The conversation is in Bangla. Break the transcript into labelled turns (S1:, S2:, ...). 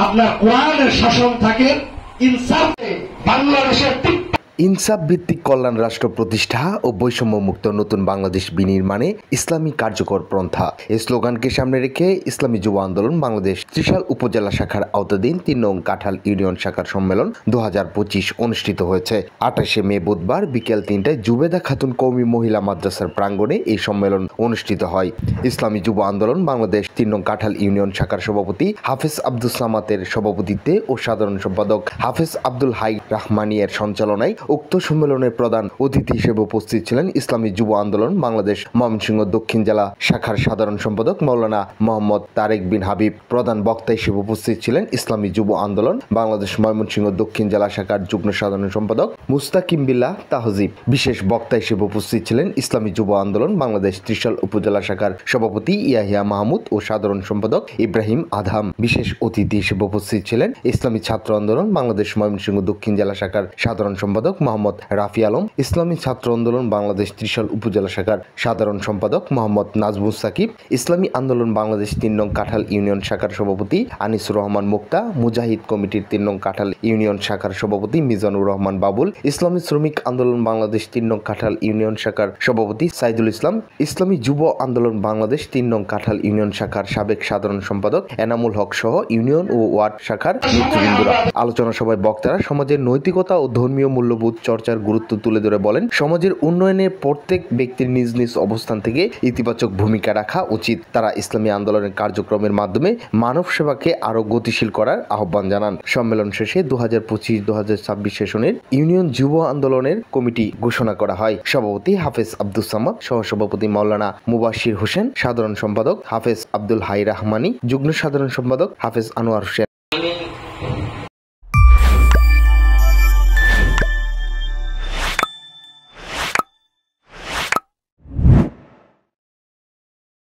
S1: আপনার কোরআনের শাসন থাকে, ইনসাফে বাংলাদেশের
S2: ইনসাফ ভিত্তিক কল্যাণ রাষ্ট্র প্রতিষ্ঠা ও বৈষম্য মুক্ত নতুন বাংলাদেশ বিনির্মাণে ইসলামী কার্যকর পন্থা এই স্লোগানকে সামনে রেখে ইসলামী যুব আন্দোলন বাংলাদেশ ত্রিশাল উপজেলা শাখার আওতাধীন ৩ নং কাঁঠাল ইউনিয়ন শাখার সম্মেলন ২০২৫ অনুষ্ঠিত হয়েছে। ২৮শে মে বুধবার বিকেল ৩টায় জুবেদা খাতুন কওমি মহিলা মাদ্রাসার প্রাঙ্গণে এই সম্মেলন অনুষ্ঠিত হয়। ইসলামী যুব আন্দোলন বাংলাদেশ ৩ নং কাঁঠাল ইউনিয়ন শাখার সভাপতি হাফেজ আব্দুস সামাতের সভাপতিত্বে ও সাধারণ সম্পাদক হাফেজ আব্দুল হাই রাহমানিয়ার সঞ্চালনায় উক্ত সম্মেলনের প্রধান অতিথি হিসেবে উপস্থিত ছিলেন ইসলামী যুব আন্দোলন বাংলাদেশ ময়মনসিংহ দক্ষিণ জেলা শাখার সাধারণ সম্পাদক মাওলানা মোহাম্মদ তারেক বিন হাবিব। প্রধান বক্তা হিসেবে উপস্থিত ছিলেন ইসলামী যুব আন্দোলন বাংলাদেশ ময়মনসিংহ দক্ষিণ জেলা শাখার যুগ্ম সাধারণ সম্পাদক মুস্তাকিম বিল্লাহ তাহজিব। বিশেষ বক্তা হিসেবে উপস্থিত ছিলেন ইসলামী যুব আন্দোলন বাংলাদেশ ত্রিশাল উপজেলা শাখার সভাপতি ইয়াহিয়া মাহমুদ ও সাধারণ সম্পাদক ইব্রাহিম আধাম। বিশেষ অতিথি হিসেবে উপস্থিত ছিলেন ইসলামী ছাত্র আন্দোলন বাংলাদেশ ময়মনসিংহ দক্ষিণ জেলা শাখার সাধারণ সম্পাদক মোহাম্মদ রাফি আলম, ইসলামী ছাত্র আন্দোলন বাংলাদেশ ত্রিশাল উপজেলা শাখার সাধারণ সম্পাদক মোহাম্মদ নাজমুস সাকিব, ইসলামী আন্দোলন বাংলাদেশ ৩ নং কাঁঠাল ইউনিয়ন শাখার সভাপতি আনিসুর রহমান মুক্তা, মুজাহিদ কমিটির ৩ নং কাঁঠাল ইউনিয়ন শাখার সভাপতি মিজানুর রহমান বাবুল, ইসলামী শ্রমিক আন্দোলন বাংলাদেশ ৩ নং কাঁঠাল ইউনিয়ন শাখার সভাপতি সাইদুল ইসলাম, ইসলামী যুব আন্দোলন বাংলাদেশ ৩ নং কাঁঠাল ইউনিয়ন শাখার সাবেক সাধারণ সম্পাদক এনামুল হক সহ ইউনিয়ন ও ওয়ার্ড শাখার নেতৃবৃন্দরা। আলোচনা সভায় বক্তারা সমাজের নৈতিকতা ও ধর্মীয় মূল্যবোধ চর্চার গুরুত্ব তুলে ধরে বলেন, সমাজের উন্নয়নে প্রত্যেক ব্যক্তির নিজ নিজ অবস্থান থেকে ইতিবাচক ভূমিকা রাখা উচিত। তারা ইসলামী আন্দোলনের কার্যক্রমের মাধ্যমে মানব সেবাকে আরো গতিশীল করার আহ্বান জানান। সম্মেলন শেষে ২০২৫-২০২৬ সেশনের ইউনিয়ন যুব আন্দোলনের কমিটি ঘোষণা করা হয়। সভাপতি হাফেজ আব্দুস সামাদ, সহসভাপতি মাওলানা মুবাশির হোসেন, সাধারণ সম্পাদক হাফেজ আব্দুল হাই রাহমানি, যুগ্ম সাধারণ সম্পাদক হাফেজ আনোয়ার হোসেন।